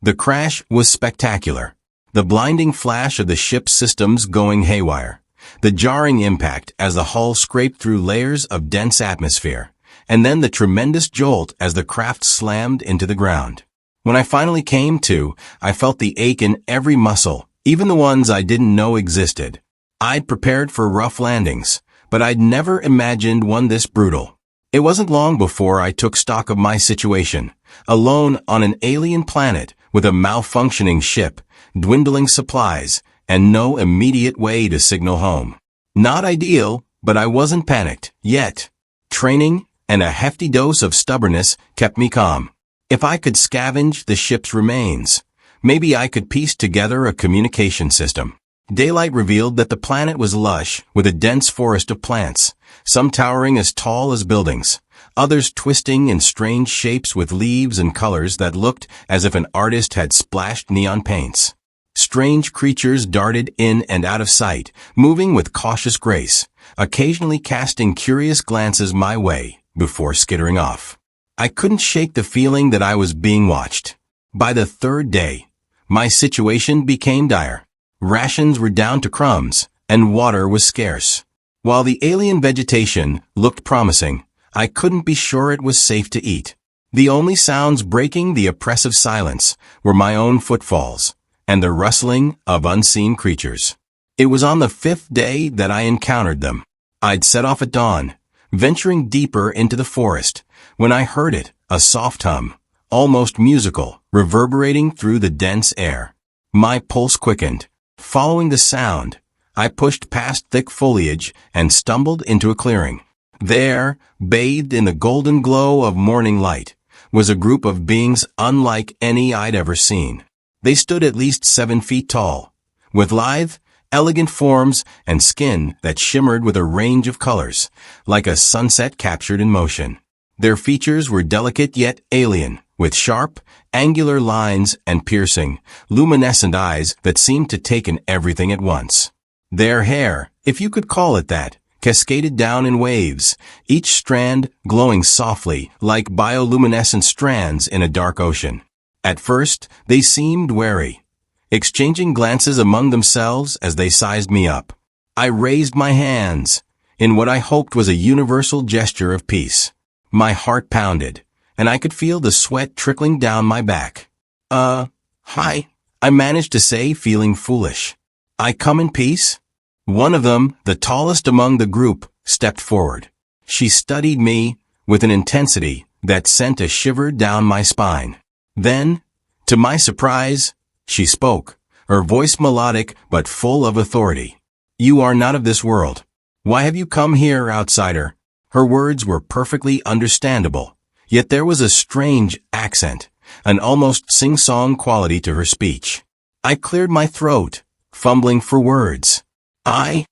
The crash was spectacular. The blinding flash of the ship's systems going haywire, the jarring impact as the hull scraped through layers of dense atmosphere, and then the tremendous jolt as the craft slammed into the ground. When I finally came to, I felt the ache in every muscle, even the ones I didn't know existed. I'd prepared for rough landings, but I'd never imagined one this brutal. It wasn't long before I took stock of my situation, alone on an alien planet with a malfunctioning ship, dwindling supplies, and no immediate way to signal home. Not ideal, but I wasn't panicked, yet. Training and a hefty dose of stubbornness kept me calm. If I could scavenge the ship's remains, maybe I could piece together a communication system. Daylight revealed that the planet was lush with a dense forest of plants, some towering as tall as buildings, others twisting in strange shapes with leaves and colors that looked as if an artist had splashed neon paints. Strange creatures darted in and out of sight, moving with cautious grace, occasionally casting curious glances my way before skittering off. I couldn't shake the feeling that I was being watched. By the third day, my situation became dire. Rations were down to crumbs, and water was scarce. While the alien vegetation looked promising, I couldn't be sure it was safe to eat. The only sounds breaking the oppressive silence were my own footfalls and the rustling of unseen creatures. It was on the fifth day that I encountered them. I'd set off at dawn, venturing deeper into the forest, when I heard it, a soft hum, almost musical, reverberating through the dense air. My pulse quickened. Following the sound, I pushed past thick foliage and stumbled into a clearing. There, bathed in the golden glow of morning light, was a group of beings unlike any I'd ever seen. They stood at least 7 feet tall, with lithe, elegant forms and skin that shimmered with a range of colors, like a sunset captured in motion. Their features were delicate yet alien, with sharp, angular lines and piercing, luminescent eyes that seemed to take in everything at once. Their hair, if you could call it that, cascaded down in waves, each strand glowing softly like bioluminescent strands in a dark ocean. At first, they seemed wary, exchanging glances among themselves as they sized me up. I raised my hands in what I hoped was a universal gesture of peace. My heart pounded, and I could feel the sweat trickling down my back. Hi, I managed to say, feeling foolish. I come in peace? One of them, the tallest among the group, stepped forward. She studied me with an intensity that sent a shiver down my spine. Then, to my surprise, she spoke, her voice melodic but full of authority. You are not of this world. Why have you come here, outsider? Her words were perfectly understandable, yet there was a strange accent, an almost sing-song quality to her speech. I cleared my throat, fumbling for words. I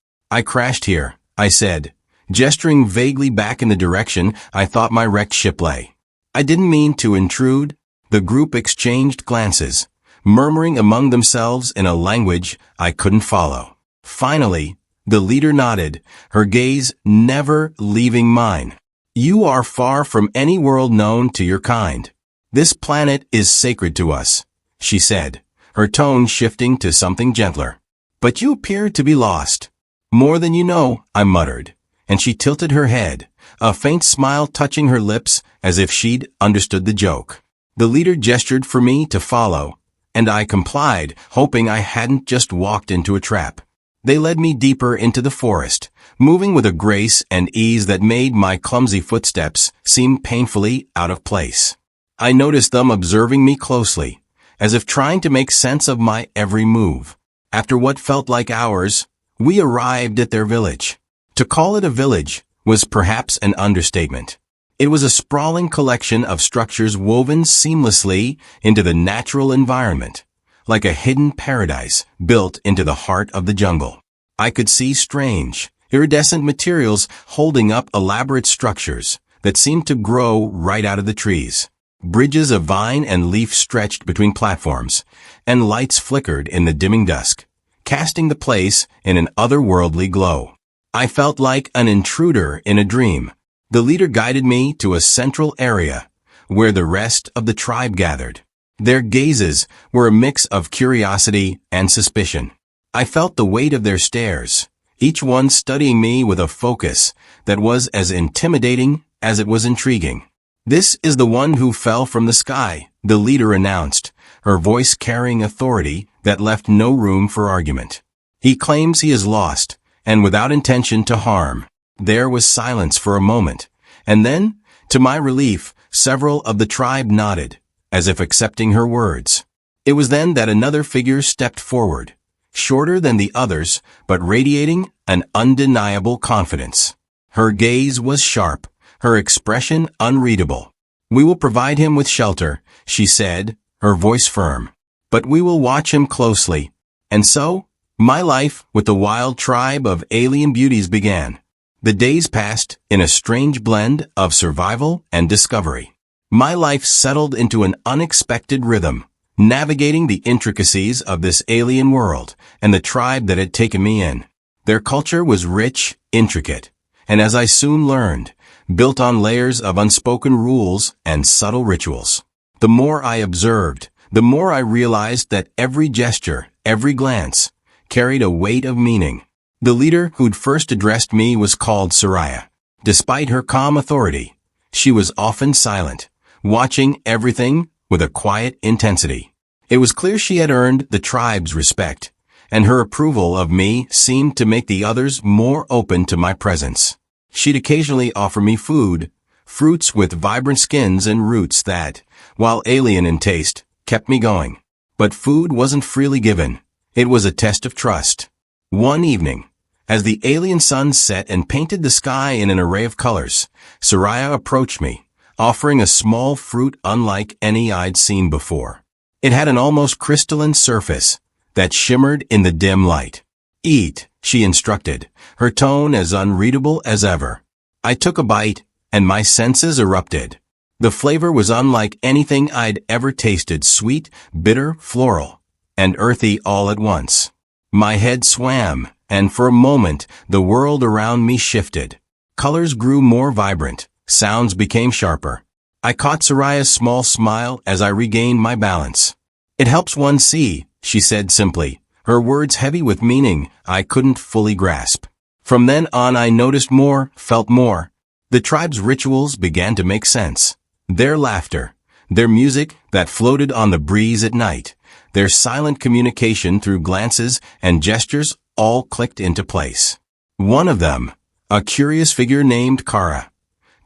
crashed here, I said, gesturing vaguely back in the direction I thought my wrecked ship lay. I didn't mean to intrude. The group exchanged glances, murmuring among themselves in a language I couldn't follow. Finally, the leader nodded, her gaze never leaving mine. You are far from any world known to your kind. This planet is sacred to us, she said, her tone shifting to something gentler. But you appear to be lost. More than you know, I muttered, and she tilted her head, a faint smile touching her lips as if she'd understood the joke. The leader gestured for me to follow, and I complied, hoping I hadn't just walked into a trap. They led me deeper into the forest, moving with a grace and ease that made my clumsy footsteps seem painfully out of place. I noticed them observing me closely, as if trying to make sense of my every move. After what felt like hours, we arrived at their village. To call it a village was perhaps an understatement. It was a sprawling collection of structures woven seamlessly into the natural environment, like a hidden paradise built into the heart of the jungle. I could see strange, iridescent materials holding up elaborate structures that seemed to grow right out of the trees. Bridges of vine and leaf stretched between platforms, and lights flickered in the dimming dusk, casting the place in an otherworldly glow. I felt like an intruder in a dream. The leader guided me to a central area where the rest of the tribe gathered. Their gazes were a mix of curiosity and suspicion. I felt the weight of their stares, each one studying me with a focus that was as intimidating as it was intriguing. "This is the one who fell from the sky," the leader announced, her voice carrying authority that left no room for argument. "He claims he is lost, and without intention to harm." There was silence for a moment, and then, to my relief, several of the tribe nodded, as if accepting her words. It was then that another figure stepped forward, shorter than the others, but radiating an undeniable confidence. Her gaze was sharp, her expression unreadable. "We will provide him with shelter," she said, her voice firm. "But we will watch him closely." And so, my life with the wild tribe of alien beauties began. The days passed in a strange blend of survival and discovery. My life settled into an unexpected rhythm, navigating the intricacies of this alien world and the tribe that had taken me in. Their culture was rich, intricate, and as I soon learned, built on layers of unspoken rules and subtle rituals. The more I observed, the more I realized that every gesture, every glance, carried a weight of meaning. The leader who'd first addressed me was called Soraya. Despite her calm authority, she was often silent, watching everything with a quiet intensity. It was clear she had earned the tribe's respect, and her approval of me seemed to make the others more open to my presence. She'd occasionally offer me food, fruits with vibrant skins and roots that, while alien in taste, kept me going. But food wasn't freely given. It was a test of trust. One evening, as the alien sun set and painted the sky in an array of colors, Soraya approached me, offering a small fruit unlike any I'd seen before. It had an almost crystalline surface that shimmered in the dim light. "Eat," she instructed, her tone as unreadable as ever. I took a bite, and my senses erupted. The flavor was unlike anything I'd ever tasted, sweet, bitter, floral, and earthy all at once. My head swam, and for a moment the world around me shifted. Colors grew more vibrant, sounds became sharper. I caught Soraya's small smile as I regained my balance. "It helps one see," she said simply, her words heavy with meaning I couldn't fully grasp. From then on I noticed more, felt more. The tribe's rituals began to make sense. Their laughter, their music that floated on the breeze at night, their silent communication through glances and gestures all clicked into place. One of them, a curious figure named Kara,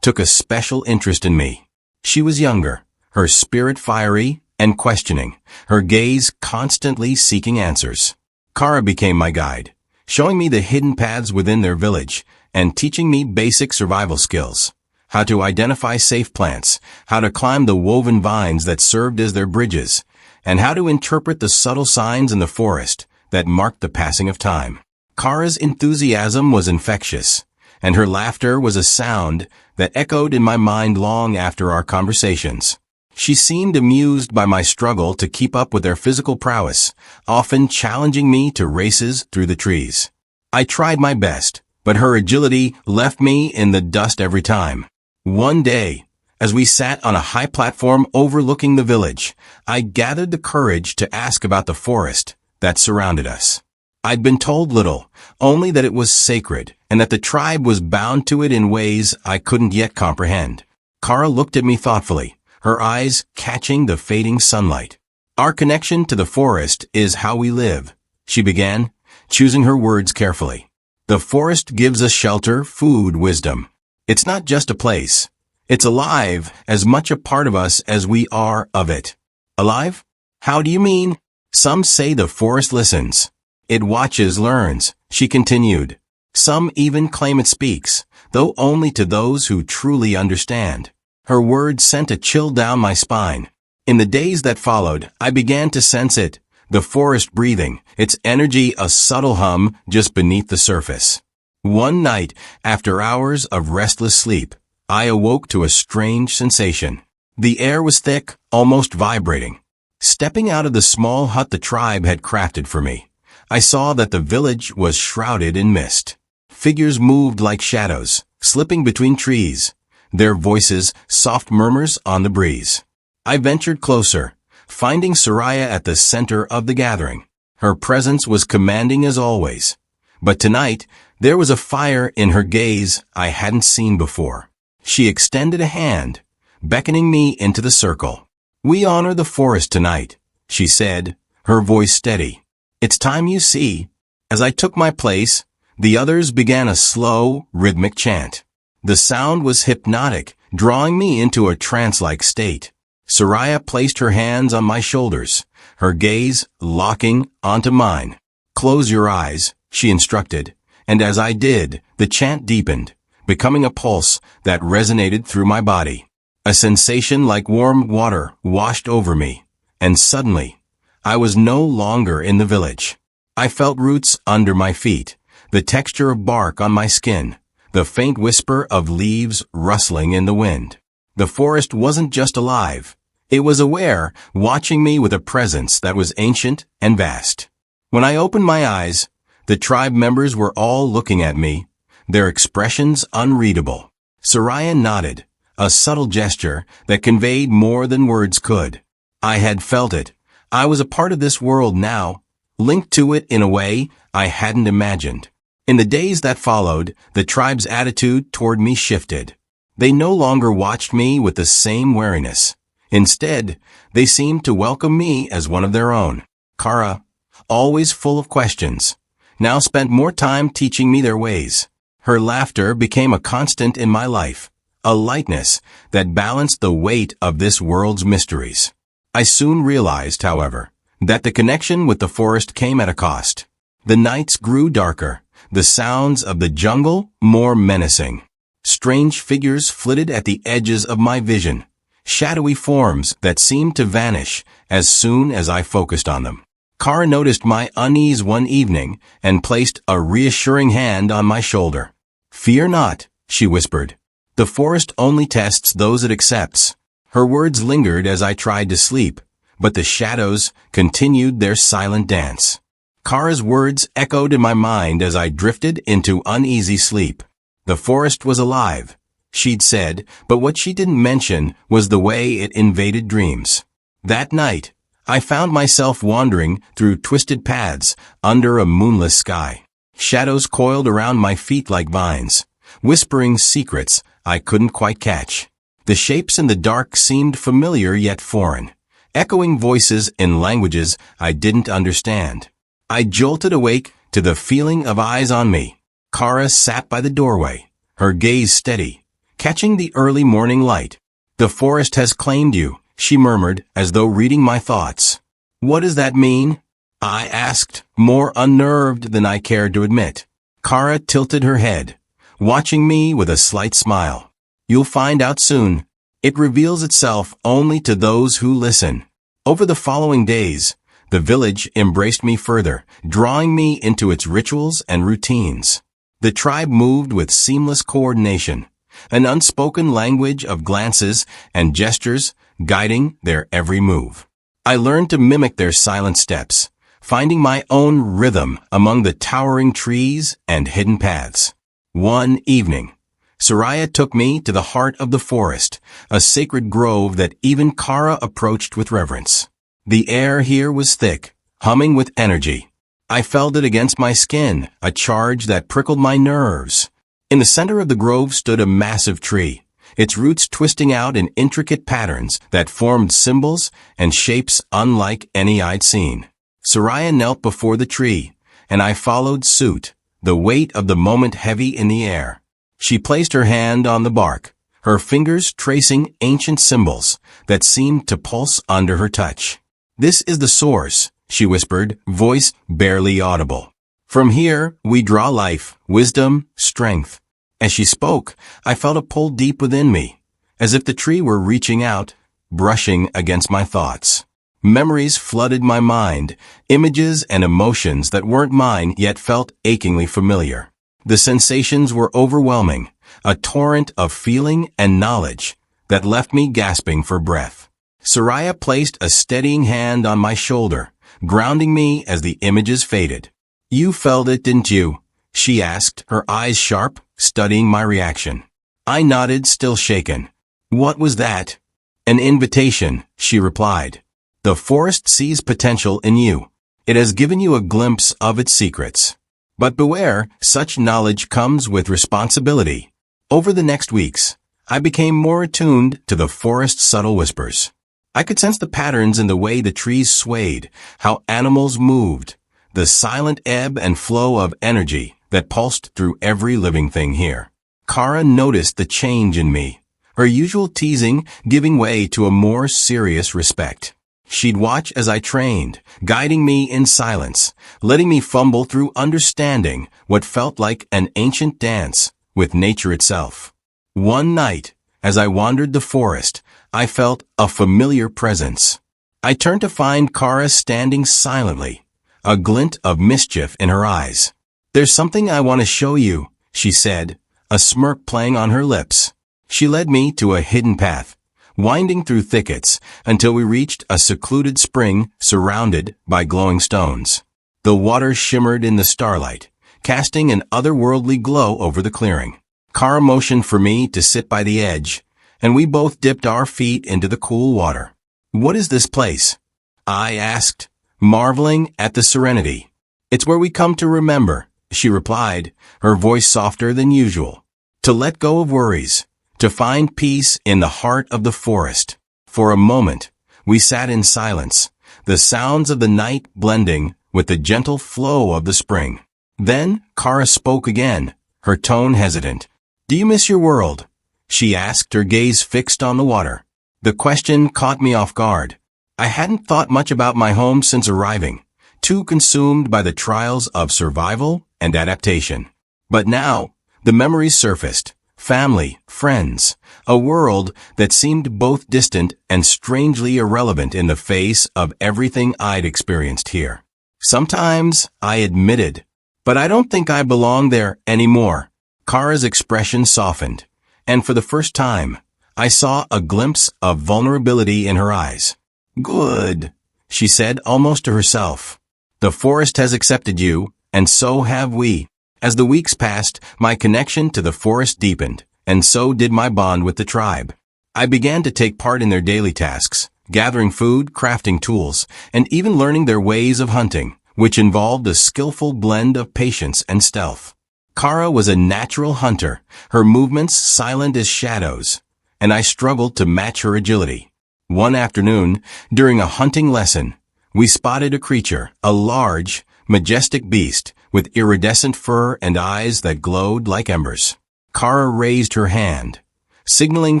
took a special interest in me. She was younger, her spirit fiery and questioning, her gaze constantly seeking answers. Kara became my guide, showing me the hidden paths within their village and teaching me basic survival skills. How to identify safe plants, how to climb the woven vines that served as their bridges, and how to interpret the subtle signs in the forest that marked the passing of time. Kara's enthusiasm was infectious, and her laughter was a sound that echoed in my mind long after our conversations. She seemed amused by my struggle to keep up with their physical prowess, often challenging me to races through the trees. I tried my best, but her agility left me in the dust every time. One day, as we sat on a high platform overlooking the village, I gathered the courage to ask about the forest that surrounded us. I'd been told little, only that it was sacred and that the tribe was bound to it in ways I couldn't yet comprehend. Kara looked at me thoughtfully, her eyes catching the fading sunlight. "Our connection to the forest is how we live," she began, choosing her words carefully. "The forest gives us shelter, food, wisdom. It's not just a place. It's alive, as much a part of us as we are of it." "Alive? How do you mean?" "Some say the forest listens. It watches, learns," she continued. "Some even claim it speaks, though only to those who truly understand." Her words sent a chill down my spine. In the days that followed, I began to sense it, the forest breathing, its energy a subtle hum just beneath the surface. One night, after hours of restless sleep, I awoke to a strange sensation. The air was thick, almost vibrating. Stepping out of the small hut the tribe had crafted for me, I saw that the village was shrouded in mist. Figures moved like shadows, slipping between trees, their voices soft murmurs on the breeze. I ventured closer, finding Soraya at the center of the gathering. Her presence was commanding as always. But tonight, there was a fire in her gaze I hadn't seen before. She extended a hand, beckoning me into the circle. "We honor the forest tonight," she said, her voice steady. "It's time you see." As I took my place, the others began a slow, rhythmic chant. The sound was hypnotic, drawing me into a trance-like state. Soraya placed her hands on my shoulders, her gaze locking onto mine. "Close your eyes," she instructed, and as I did, the chant deepened, becoming a pulse that resonated through my body. A sensation like warm water washed over me, and suddenly, I was no longer in the village. I felt roots under my feet, the texture of bark on my skin, the faint whisper of leaves rustling in the wind. The forest wasn't just alive. It was aware, watching me with a presence that was ancient and vast. When I opened my eyes, the tribe members were all looking at me, their expressions unreadable. Soraya nodded, a subtle gesture that conveyed more than words could. I had felt it. I was a part of this world now, linked to it in a way I hadn't imagined. In the days that followed, the tribe's attitude toward me shifted. They no longer watched me with the same wariness. Instead, they seemed to welcome me as one of their own. Kara, always full of questions, now spent more time teaching me their ways. Her laughter became a constant in my life, a lightness that balanced the weight of this world's mysteries. I soon realized, however, that the connection with the forest came at a cost. The nights grew darker, the sounds of the jungle more menacing. Strange figures flitted at the edges of my vision, shadowy forms that seemed to vanish as soon as I focused on them. Kara noticed my unease one evening and placed a reassuring hand on my shoulder. "Fear not," she whispered. "The forest only tests those it accepts." Her words lingered as I tried to sleep, but the shadows continued their silent dance. Kara's words echoed in my mind as I drifted into uneasy sleep. The forest was alive, she'd said, but what she didn't mention was the way it invaded dreams. That night, I found myself wandering through twisted paths under a moonless sky. Shadows coiled around my feet like vines, whispering secrets I couldn't quite catch. The shapes in the dark seemed familiar yet foreign, echoing voices in languages I didn't understand. I jolted awake to the feeling of eyes on me. Kara sat by the doorway, her gaze steady, catching the early morning light. "The forest has claimed you," she murmured as though reading my thoughts. "What does that mean?" I asked, more unnerved than I cared to admit. Kara tilted her head, watching me with a slight smile. "You'll find out soon. It reveals itself only to those who listen." Over the following days, the village embraced me further, drawing me into its rituals and routines. The tribe moved with seamless coordination, an unspoken language of glances and gestures guiding their every move. I learned to mimic their silent steps, finding my own rhythm among the towering trees and hidden paths. One evening, Soraya took me to the heart of the forest, a sacred grove that even Kara approached with reverence. The air here was thick, humming with energy. I felt it against my skin, a charge that prickled my nerves. In the center of the grove stood a massive tree, its roots twisting out in intricate patterns that formed symbols and shapes unlike any I'd seen. Soraya knelt before the tree, and I followed suit, the weight of the moment heavy in the air. She placed her hand on the bark, her fingers tracing ancient symbols that seemed to pulse under her touch. "This is the source," she whispered, voice barely audible. "From here, we draw life, wisdom, strength." As she spoke, I felt a pull deep within me, as if the tree were reaching out, brushing against my thoughts. Memories flooded my mind, images and emotions that weren't mine yet felt achingly familiar. The sensations were overwhelming, a torrent of feeling and knowledge that left me gasping for breath. Soraya placed a steadying hand on my shoulder, grounding me as the images faded. "You felt it, didn't you?" she asked, her eyes sharp, studying my reaction. I nodded, still shaken. "What was that?" "An invitation," she replied. The forest sees potential in you. It has given you a glimpse of its secrets. But beware, such knowledge comes with responsibility. Over the next weeks, I became more attuned to the forest's subtle whispers. I could sense the patterns in the way the trees swayed, how animals moved, the silent ebb and flow of energy that pulsed through every living thing here. Kara noticed the change in me, her usual teasing giving way to a more serious respect. She'd watch as I trained, guiding me in silence, letting me fumble through understanding what felt like an ancient dance with nature itself. One night, as I wandered the forest, I felt a familiar presence. I turned to find Kara standing silently, a glint of mischief in her eyes. "There's something I want to show you," she said, a smirk playing on her lips. She led me to a hidden path, winding through thickets until we reached a secluded spring surrounded by glowing stones. The water shimmered in the starlight, casting an otherworldly glow over the clearing. Kara motioned for me to sit by the edge, and we both dipped our feet into the cool water. "What is this place?" I asked, marveling at the serenity. "It's where we come to remember," she replied, her voice softer than usual. "To let go of worries, to find peace in the heart of the forest." For a moment, we sat in silence, the sounds of the night blending with the gentle flow of the spring. Then Kara spoke again, her tone hesitant. "Do you miss your world?" she asked, her gaze fixed on the water. The question caught me off guard. I hadn't thought much about my home since arriving, too consumed by the trials of survival and adaptation. But now, the memories surfaced. Family, friends, a world that seemed both distant and strangely irrelevant in the face of everything I'd experienced here. "Sometimes," I admitted, "but I don't think I belong there anymore." Kara's expression softened, and for the first time, I saw a glimpse of vulnerability in her eyes. "Good," she said almost to herself. "The forest has accepted you, and so have we." As the weeks passed, my connection to the forest deepened, and so did my bond with the tribe. I began to take part in their daily tasks, gathering food, crafting tools, and even learning their ways of hunting, which involved a skillful blend of patience and stealth. Kara was a natural hunter, her movements silent as shadows, and I struggled to match her agility. One afternoon, during a hunting lesson, we spotted a creature, a large, majestic beast with iridescent fur and eyes that glowed like embers. Kara raised her hand, signaling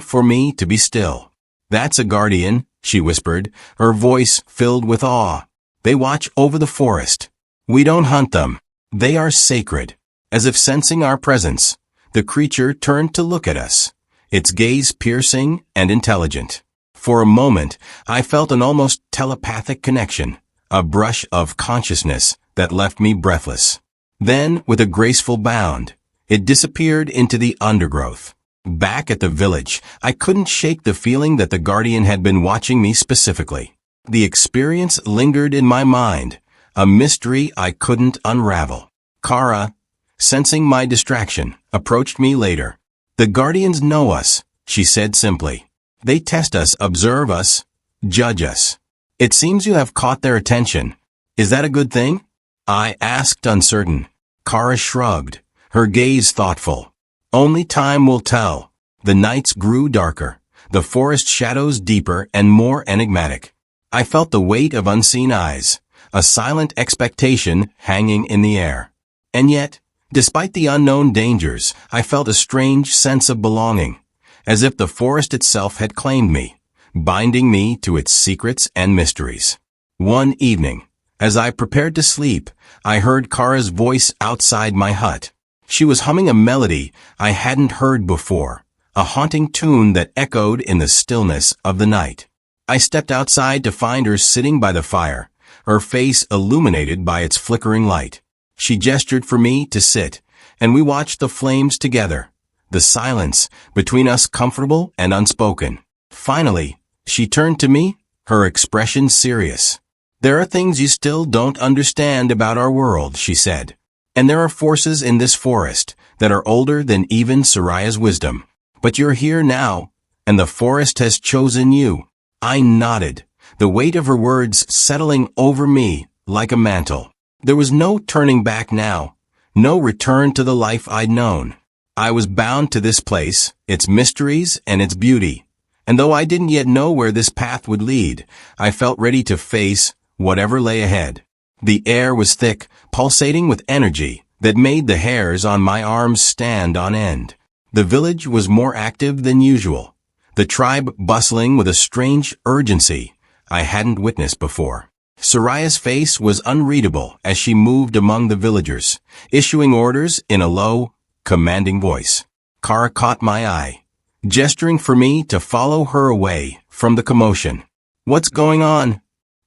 for me to be still. "That's a guardian," she whispered, her voice filled with awe. "They watch over the forest. We don't hunt them. They are sacred." As if sensing our presence, the creature turned to look at us, its gaze piercing and intelligent. For a moment, I felt an almost telepathic connection, a brush of consciousness that left me breathless. Then, with a graceful bound, it disappeared into the undergrowth. Back at the village, I couldn't shake the feeling that the guardian had been watching me specifically. The experience lingered in my mind, a mystery I couldn't unravel. Kara, sensing my distraction, approached me later. "The guardians know us," she said simply. "They test us, observe us, judge us. It seems you have caught their attention. Is that a good thing?" I asked, uncertain. Kara shrugged, her gaze thoughtful. "Only time will tell." The nights grew darker, the forest shadows deeper and more enigmatic. I felt the weight of unseen eyes, a silent expectation hanging in the air. And yet, despite the unknown dangers, I felt a strange sense of belonging, as if the forest itself had claimed me, binding me to its secrets and mysteries. One evening, as I prepared to sleep, I heard Kara's voice outside my hut. She was humming a melody I hadn't heard before, a haunting tune that echoed in the stillness of the night. I stepped outside to find her sitting by the fire, her face illuminated by its flickering light. She gestured for me to sit, and we watched the flames together, the silence between us comfortable and unspoken. Finally, she turned to me, her expression serious. "There are things you still don't understand about our world," she said. "And there are forces in this forest that are older than even Soraya's wisdom. But you're here now, and the forest has chosen you." I nodded, the weight of her words settling over me like a mantle. There was no turning back now, no return to the life I'd known. I was bound to this place, its mysteries and its beauty. And though I didn't yet know where this path would lead, I felt ready to face whatever lay ahead. The air was thick, pulsating with energy that made the hairs on my arms stand on end. The village was more active than usual, the tribe bustling with a strange urgency I hadn't witnessed before. Soraya's face was unreadable as she moved among the villagers, issuing orders in a low, commanding voice. Kara caught my eye, gesturing for me to follow her away from the commotion. "What's going on?"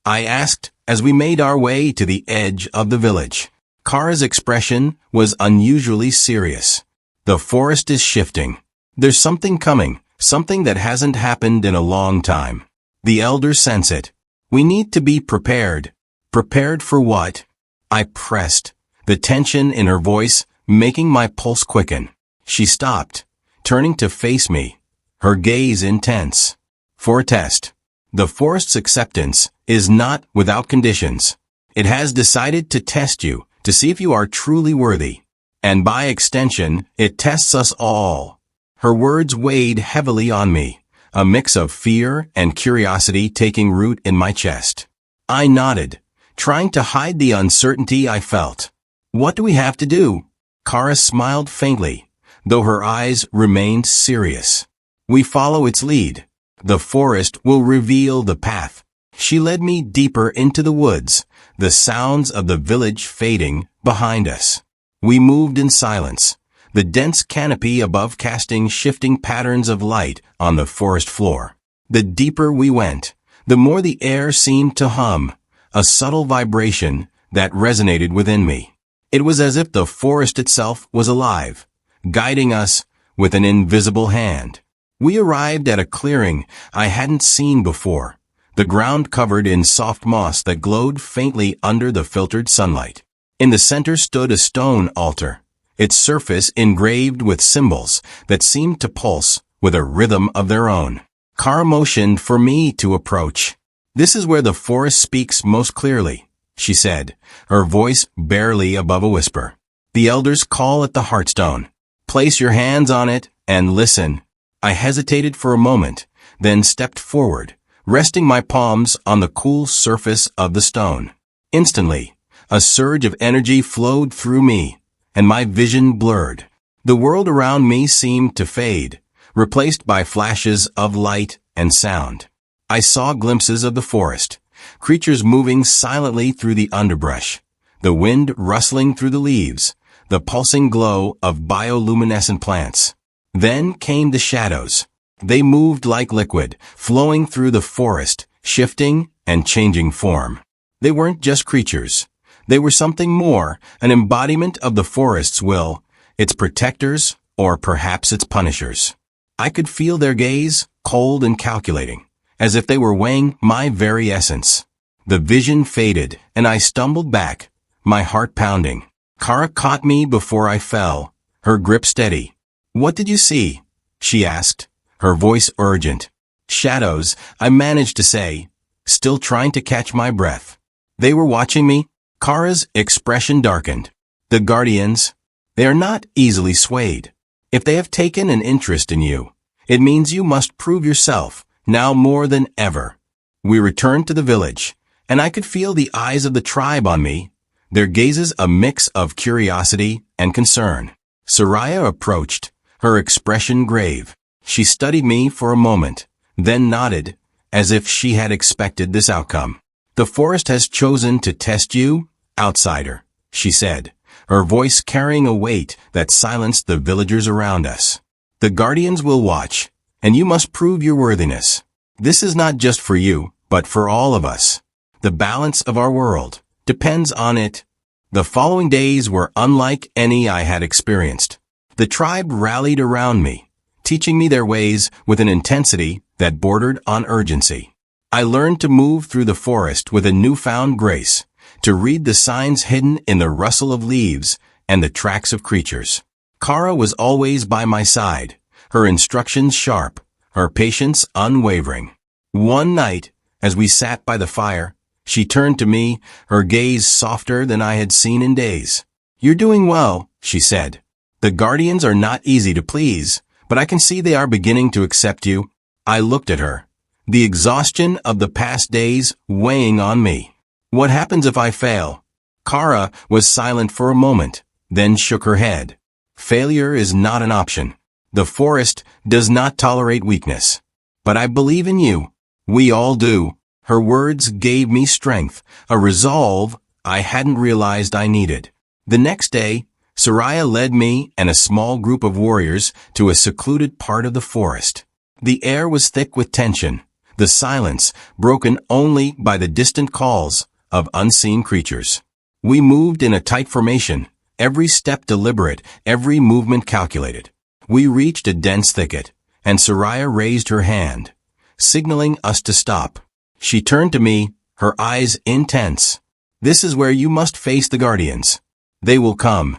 I asked as we made our way to the edge of the village. Kara's expression was unusually serious. "The forest is shifting. There's something coming, something that hasn't happened in a long time. The elders sense it. We need to be prepared." "Prepared for what?" I pressed, the tension in her voice making my pulse quicken. She stopped, turning to face me, her gaze intense. "For a test. The forest's acceptance is not without conditions. It has decided to test you, to see if you are truly worthy. And by extension, it tests us all." Her words weighed heavily on me, a mix of fear and curiosity taking root in my chest. I nodded, trying to hide the uncertainty I felt. "What do we have to do?" Kara smiled faintly, though her eyes remained serious. "We follow its lead. The forest will reveal the path." She led me deeper into the woods, the sounds of the village fading behind us. We moved in silence, the dense canopy above casting shifting patterns of light on the forest floor. The deeper we went, the more the air seemed to hum, a subtle vibration that resonated within me. It was as if the forest itself was alive, guiding us with an invisible hand. We arrived at a clearing I hadn't seen before, the ground covered in soft moss that glowed faintly under the filtered sunlight. In the center stood a stone altar, its surface engraved with symbols that seemed to pulse with a rhythm of their own. Kara motioned for me to approach. "This is where the forest speaks most clearly," she said, her voice barely above a whisper. "The elders call it the Heartstone. Place your hands on it and listen." I hesitated for a moment, then stepped forward, resting my palms on the cool surface of the stone. Instantly, a surge of energy flowed through me, and my vision blurred. The world around me seemed to fade, replaced by flashes of light and sound. I saw glimpses of the forest, creatures moving silently through the underbrush, the wind rustling through the leaves, the pulsing glow of bioluminescent plants. Then came the shadows. They moved like liquid, flowing through the forest, shifting and changing form. They weren't just creatures. They were something more, an embodiment of the forest's will, its protectors, or perhaps its punishers. I could feel their gaze, cold and calculating, as if they were weighing my very essence. The vision faded, and I stumbled back, my heart pounding. Kara caught me before I fell, her grip steady. "What did you see?" she asked, her voice urgent. "Shadows," I managed to say, still trying to catch my breath. "They were watching me?" Kara's expression darkened. "The guardians, they are not easily swayed. If they have taken an interest in you, it means you must prove yourself, now more than ever." We returned to the village, and I could feel the eyes of the tribe on me, their gazes a mix of curiosity and concern. Soraya approached, her expression grave. She studied me for a moment, then nodded, as if she had expected this outcome. "The forest has chosen to test you, outsider," she said, her voice carrying a weight that silenced the villagers around us. "The guardians will watch, and you must prove your worthiness. This is not just for you, but for all of us. The balance of our world depends on it." The following days were unlike any I had experienced. The tribe rallied around me, teaching me their ways with an intensity that bordered on urgency. I learned to move through the forest with a newfound grace, to read the signs hidden in the rustle of leaves and the tracks of creatures. Kara was always by my side, her instructions sharp, her patience unwavering. One night, As we sat by the fire, she turned to me, her gaze softer than I had seen in days. "You're doing well," she said. "The guardians are not easy to please, but I can see they are beginning to accept you." I looked at her, the exhaustion of the past days weighing on me. "What happens if I fail?" Kara was silent for a moment, then shook her head. "Failure is not an option. The forest does not tolerate weakness. But I believe in you. We all do." Her words gave me strength, a resolve I hadn't realized I needed. The next day, Soraya led me and a small group of warriors to a secluded part of the forest. The air was thick with tension, the silence broken only by the distant calls of unseen creatures. We moved in a tight formation, every step deliberate, every movement calculated. We reached a dense thicket, and Soraya raised her hand, signaling us to stop. She turned to me, her eyes intense. "This is where you must face the guardians. They will come,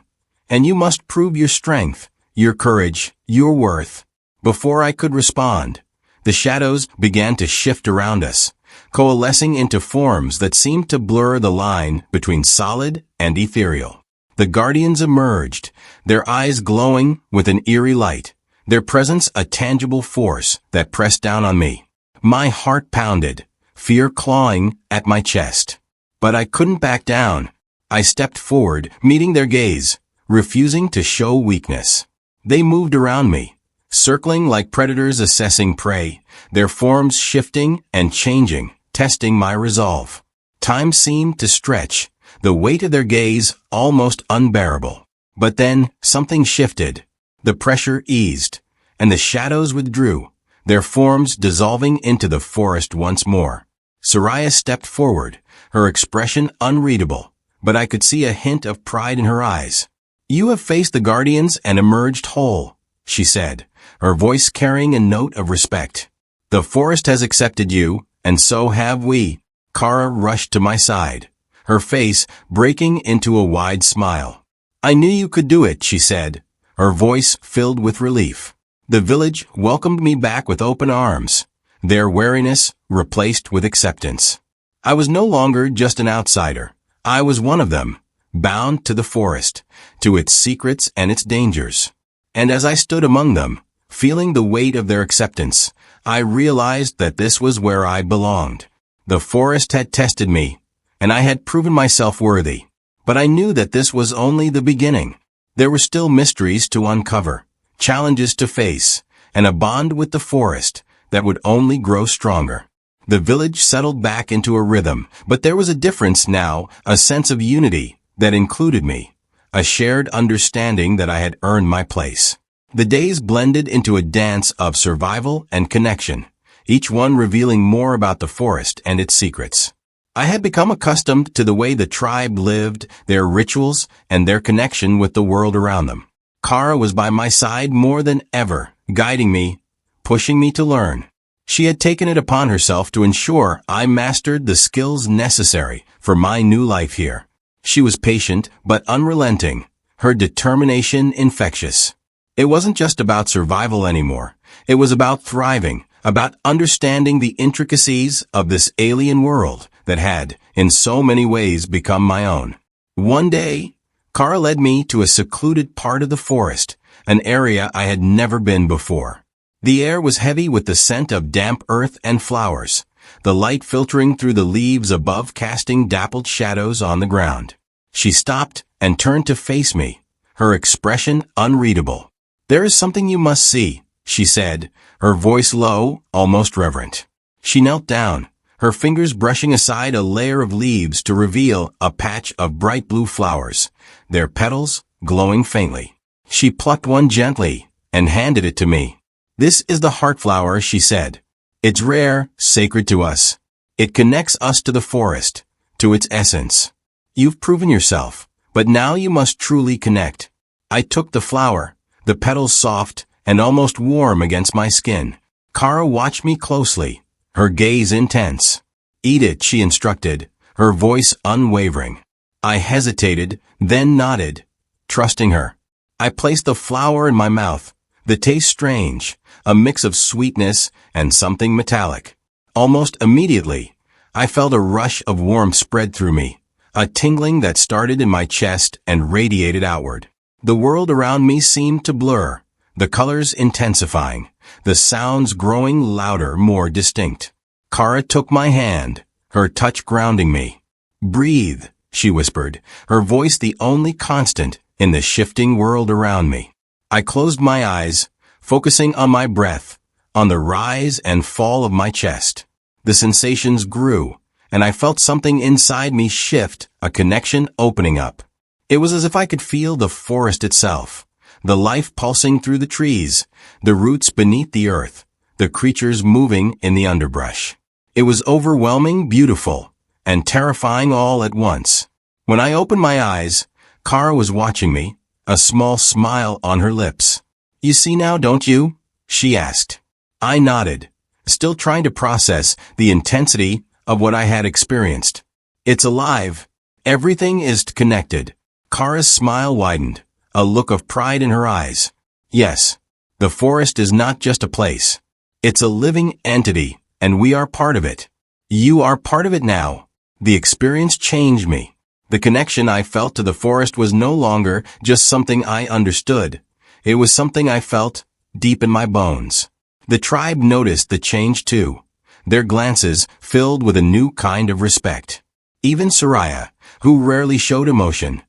and you must prove your strength, your courage, your worth." Before I could respond, the shadows began to shift around us, coalescing into forms that seemed to blur the line between solid and ethereal. The guardians emerged, their eyes glowing with an eerie light, their presence a tangible force that pressed down on me. My heart pounded, fear clawing at my chest. But I couldn't back down. I stepped forward, meeting their gaze, refusing to show weakness. They moved around me, circling like predators assessing prey, their forms shifting and changing, testing my resolve. Time seemed to stretch, the weight of their gaze almost unbearable. But then something shifted. The pressure eased, and the shadows withdrew, their forms dissolving into the forest once more. Soraya stepped forward, her expression unreadable, but I could see a hint of pride in her eyes. "You have faced the guardians and emerged whole," she said, her voice carrying a note of respect. "The forest has accepted you, and so have we." Kara rushed to my side, her face breaking into a wide smile. "I knew you could do it," she said, her voice filled with relief. The village welcomed me back with open arms, their wariness replaced with acceptance. I was no longer just an outsider. I was one of them, bound to the forest, to its secrets and its dangers. And as I stood among them, feeling the weight of their acceptance, I realized that this was where I belonged. The forest had tested me, and I had proven myself worthy. But I knew that this was only the beginning. There were still mysteries to uncover, challenges to face, and a bond with the forest that would only grow stronger. The village settled back into a rhythm, but there was a difference now, a sense of unity that included me, a shared understanding that I had earned my place. The days blended into a dance of survival and connection, each one revealing more about the forest and its secrets. I had become accustomed to the way the tribe lived, their rituals, and their connection with the world around them. Kara was by my side more than ever, guiding me, pushing me to learn. She had taken it upon herself to ensure I mastered the skills necessary for my new life here. She was patient but unrelenting, her determination infectious. It wasn't just about survival anymore. It was about thriving, about understanding the intricacies of this alien world that had, in so many ways, become my own. One day, Kara led me to a secluded part of the forest, an area I had never been before. The air was heavy with the scent of damp earth and flowers, the light filtering through the leaves above casting dappled shadows on the ground. She stopped and turned to face me, her expression unreadable. "There is something you must see," she said, her voice low, almost reverent. She knelt down, her fingers brushing aside a layer of leaves to reveal a patch of bright blue flowers, their petals glowing faintly. She plucked one gently and handed it to me. "This is the heart flower," she said. "It's rare, sacred to us. It connects us to the forest, to its essence. You've proven yourself, but now you must truly connect." I took the flower, the petals soft and almost warm against my skin. Kara watched me closely, her gaze intense. "Eat it," she instructed, her voice unwavering. I hesitated, then nodded, trusting her. I placed the flower in my mouth, the taste strange, a mix of sweetness and something metallic. Almost immediately, I felt a rush of warmth spread through me, a tingling that started in my chest and radiated outward. The world around me seemed to blur, the colors intensifying, the sounds growing louder, more distinct. Kara took my hand, her touch grounding me. "Breathe," she whispered, her voice the only constant in the shifting world around me. I closed my eyes, focusing on my breath, on the rise and fall of my chest. The sensations grew, and I felt something inside me shift, a connection opening up. It was as if I could feel the forest itself, the life pulsing through the trees, the roots beneath the earth, the creatures moving in the underbrush. It was overwhelming, beautiful, and terrifying all at once. When I opened my eyes, Kara was watching me, a small smile on her lips. "You see now, don't you?" she asked. I nodded, still trying to process the intensity of what I had experienced. "It's alive. Everything is connected." Kara's smile widened, a look of pride in her eyes. "Yes, the forest is not just a place. It's a living entity, and we are part of it. You are part of it now." The experience changed me. The connection I felt to the forest was no longer just something I understood. It was something I felt deep in my bones. The tribe noticed the change too, their glances filled with a new kind of respect. Even Soraya, who rarely showed emotion,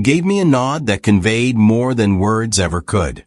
gave me a nod that conveyed more than words ever could.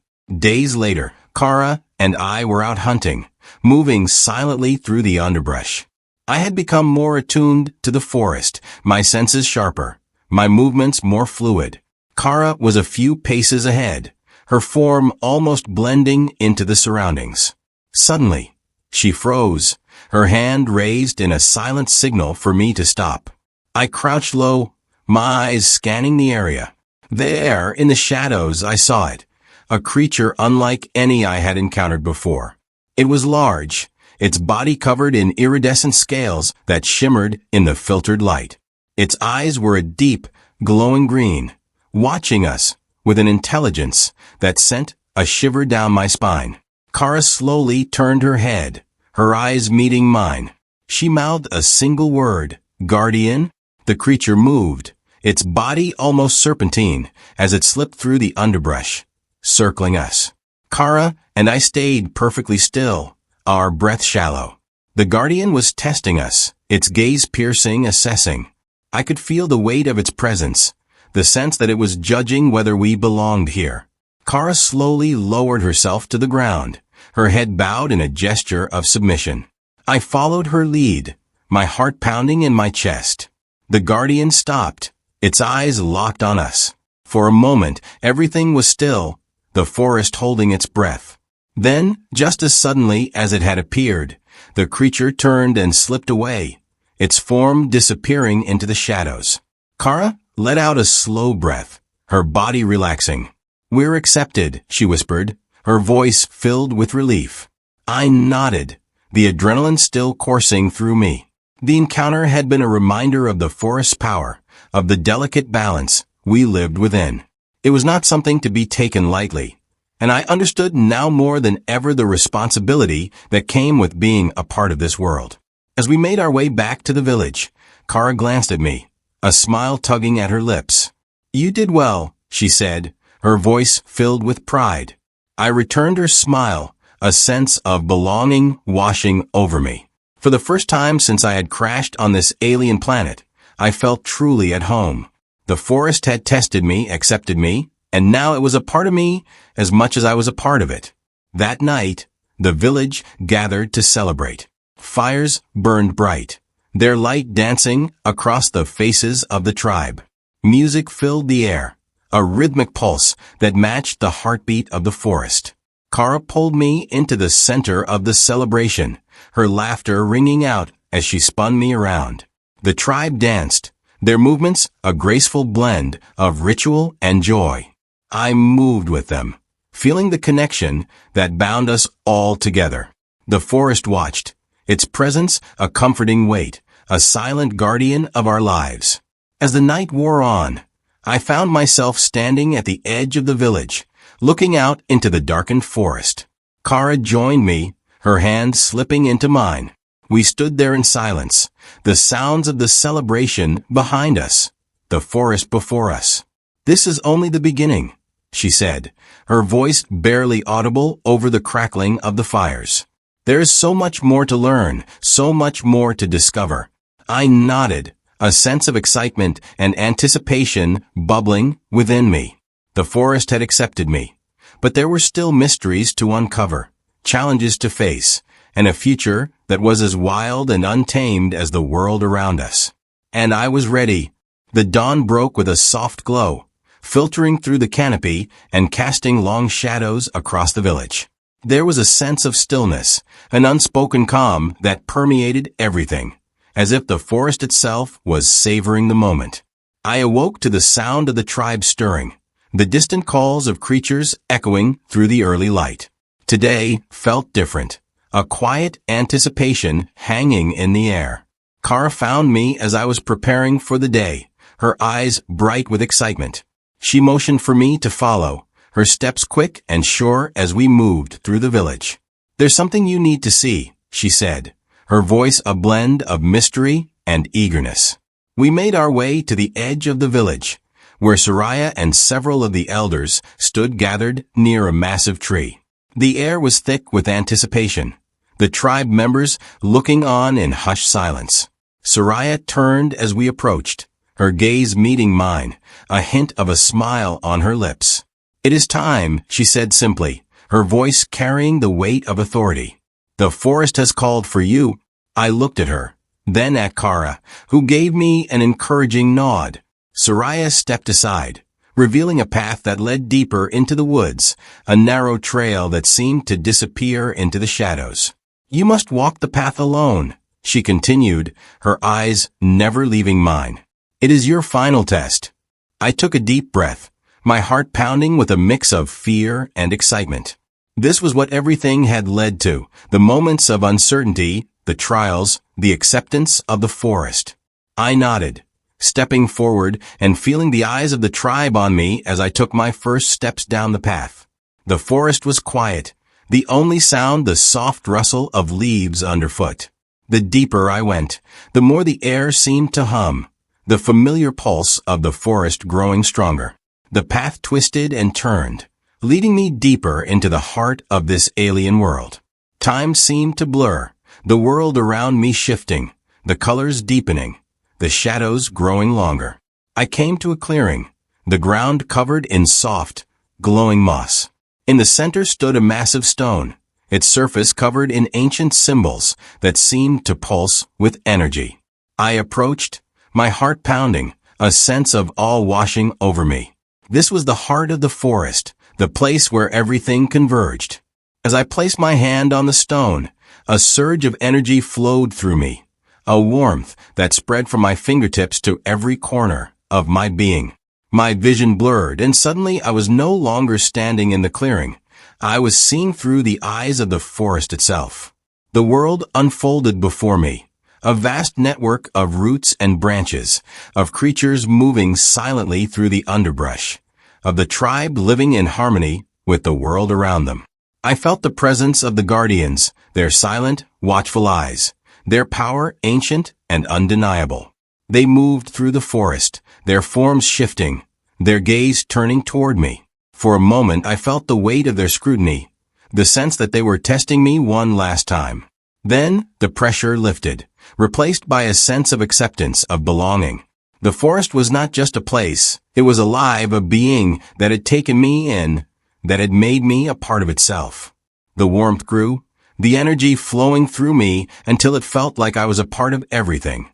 Days later, Kara and I were out hunting, moving silently through the underbrush. I had become more attuned to the forest, my senses sharper, my movements more fluid. Kara was a few paces ahead, her form almost blending into the surroundings. Suddenly, she froze, her hand raised in a silent signal for me to stop. I crouched low, my eyes scanning the area. There, in the shadows, I saw it, a creature unlike any I had encountered before. It was large, its body covered in iridescent scales that shimmered in the filtered light. Its eyes were a deep, glowing green, watching us with an intelligence that sent a shiver down my spine. Kara slowly turned her head, her eyes meeting mine. She mouthed a single word, "Guardian." The creature moved, its body almost serpentine, as it slipped through the underbrush, circling us. Kara and I stayed perfectly still, our breath shallow. The Guardian was testing us, its gaze piercing, assessing. I could feel the weight of its presence, the sense that it was judging whether we belonged here. Kara slowly lowered herself to the ground, her head bowed in a gesture of submission. I followed her lead, my heart pounding in my chest. The Guardian stopped, its eyes locked on us. For a moment, everything was still, the forest holding its breath. Then, just as suddenly as it had appeared, the creature turned and slipped away, its form disappearing into the shadows. Kara let out a slow breath, her body relaxing. "We're accepted," she whispered, her voice filled with relief. I nodded, the adrenaline still coursing through me. The encounter had been a reminder of the forest's power, of the delicate balance we lived within. It was not something to be taken lightly, and I understood now more than ever the responsibility that came with being a part of this world. As we made our way back to the village, Kara glanced at me, a smile tugging at her lips. "You did well," she said, her voice filled with pride. I returned her smile, a sense of belonging washing over me. For the first time since I had crashed on this alien planet, I felt truly at home. The forest had tested me, accepted me, and now it was a part of me as much as I was a part of it. That night, the village gathered to celebrate. Fires burned bright, their light dancing across the faces of the tribe. Music filled the air, a rhythmic pulse that matched the heartbeat of the forest. Kara pulled me into the center of the celebration, her laughter ringing out as she spun me around. The tribe danced, their movements a graceful blend of ritual and joy. I moved with them, feeling the connection that bound us all together. The forest watched, its presence a comforting weight, a silent guardian of our lives. As the night wore on, I found myself standing at the edge of the village, looking out into the darkened forest. Kara joined me, her hand slipping into mine. We stood there in silence, the sounds of the celebration behind us, the forest before us. "This is only the beginning," she said, her voice barely audible over the crackling of the fires. "There is so much more to learn, so much more to discover." I nodded, a sense of excitement and anticipation bubbling within me. The forest had accepted me, but there were still mysteries to uncover, challenges to face, and a future that was as wild and untamed as the world around us. And I was ready. The dawn broke with a soft glow, filtering through the canopy and casting long shadows across the village. There was a sense of stillness, an unspoken calm that permeated everything, as if the forest itself was savoring the moment. I awoke to the sound of the tribe stirring, the distant calls of creatures echoing through the early light. Today felt different, a quiet anticipation hanging in the air. Kara found me as I was preparing for the day, her eyes bright with excitement. She motioned for me to follow, her steps quick and sure as we moved through the village. "There's something you need to see," she said, her voice a blend of mystery and eagerness. We made our way to the edge of the village, where Soraya and several of the elders stood gathered near a massive tree. The air was thick with anticipation, the tribe members looking on in hushed silence. Soraya turned as we approached, her gaze meeting mine, a hint of a smile on her lips. "It is time," she said simply, her voice carrying the weight of authority. "The forest has called for you." I looked at her, then at Kara, who gave me an encouraging nod. Soraya stepped aside, revealing a path that led deeper into the woods, a narrow trail that seemed to disappear into the shadows. "You must walk the path alone," she continued, her eyes never leaving mine. "It is your final test." I took a deep breath, my heart pounding with a mix of fear and excitement. This was what everything had led to, the moments of uncertainty, the trials, the acceptance of the forest. I nodded, stepping forward and feeling the eyes of the tribe on me as I took my first steps down the path. The forest was quiet, the only sound the soft rustle of leaves underfoot. The deeper I went, the more the air seemed to hum, the familiar pulse of the forest growing stronger. The path twisted and turned, leading me deeper into the heart of this alien world. Time seemed to blur, the world around me shifting, the colors deepening, the shadows growing longer. I came to a clearing, the ground covered in soft, glowing moss. In the center stood a massive stone, its surface covered in ancient symbols that seemed to pulse with energy. I approached, my heart pounding, a sense of awe washing over me. This was the heart of the forest, the place where everything converged. As I placed my hand on the stone, a surge of energy flowed through me, a warmth that spread from my fingertips to every corner of my being. My vision blurred, and suddenly I was no longer standing in the clearing. I was seeing through the eyes of the forest itself. The world unfolded before me, a vast network of roots and branches, of creatures moving silently through the underbrush, of the tribe living in harmony with the world around them. I felt the presence of the guardians, their silent, watchful eyes, their power ancient and undeniable. They moved through the forest, their forms shifting, their gaze turning toward me. For a moment I felt the weight of their scrutiny, the sense that they were testing me one last time. Then the pressure lifted, replaced by a sense of acceptance, of belonging. The forest was not just a place, it was alive, a being that had taken me in, that had made me a part of itself. The warmth grew, the energy flowing through me until it felt like I was a part of everything.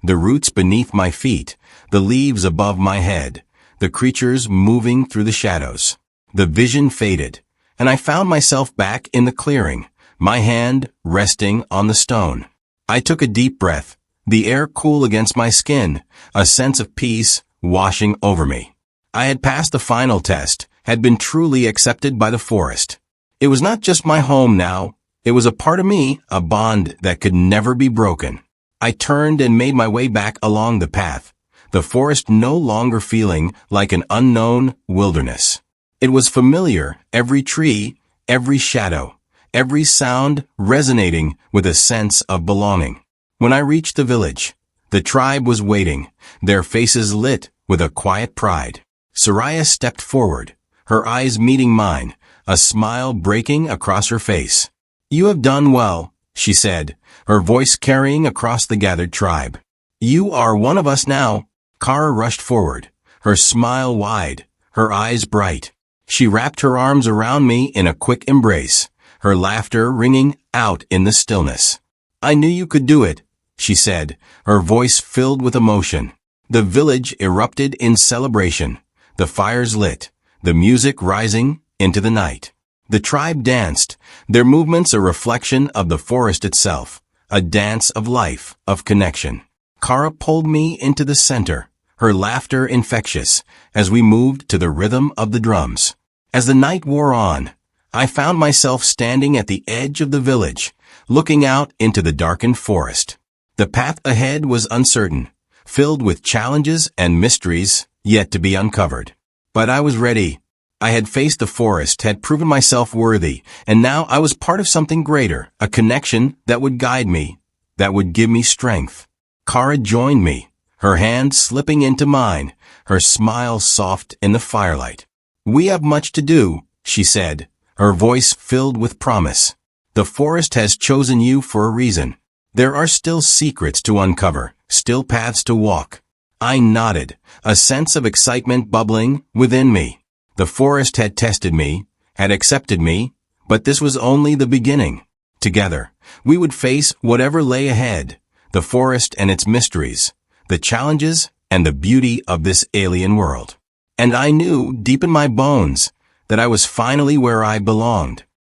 The roots beneath my feet, the leaves above my head, the creatures moving through the shadows. The vision faded, and I found myself back in the clearing, my hand resting on the stone. I took a deep breath, the air cool against my skin, a sense of peace washing over me. I had passed the final test, had been truly accepted by the forest. It was not just my home now, it was a part of me, a bond that could never be broken. I turned and made my way back along the path, the forest no longer feeling like an unknown wilderness. It was familiar, every tree, every shadow, every sound resonating with a sense of belonging. When I reached the village, the tribe was waiting, their faces lit with a quiet pride. Soraya stepped forward, her eyes meeting mine, a smile breaking across her face. "You have done well," she said, her voice carrying across the gathered tribe. "You are one of us now." Kara rushed forward, her smile wide, her eyes bright. She wrapped her arms around me in a quick embrace, her laughter ringing out in the stillness. "I knew you could do it," she said, her voice filled with emotion. The village erupted in celebration, the fires lit, the music rising into the night. The tribe danced, their movements a reflection of the forest itself, a dance of life, of connection. Kara pulled me into the center, her laughter infectious, as we moved to the rhythm of the drums. As the night wore on, I found myself standing at the edge of the village, looking out into the darkened forest. The path ahead was uncertain, filled with challenges and mysteries yet to be uncovered. But I was ready. I had faced the forest, had proven myself worthy, and now I was part of something greater, a connection that would guide me, that would give me strength. Kara joined me, her hand slipping into mine, her smile soft in the firelight. "We have much to do," she said, her voice filled with promise. "The forest has chosen you for a reason. There are still secrets to uncover, still paths to walk." I nodded, a sense of excitement bubbling within me. The forest had tested me, had accepted me, but this was only the beginning. Together, we would face whatever lay ahead, the forest and its mysteries, the challenges and the beauty of this alien world. And I knew, deep in my bones, that I was finally where I belonged.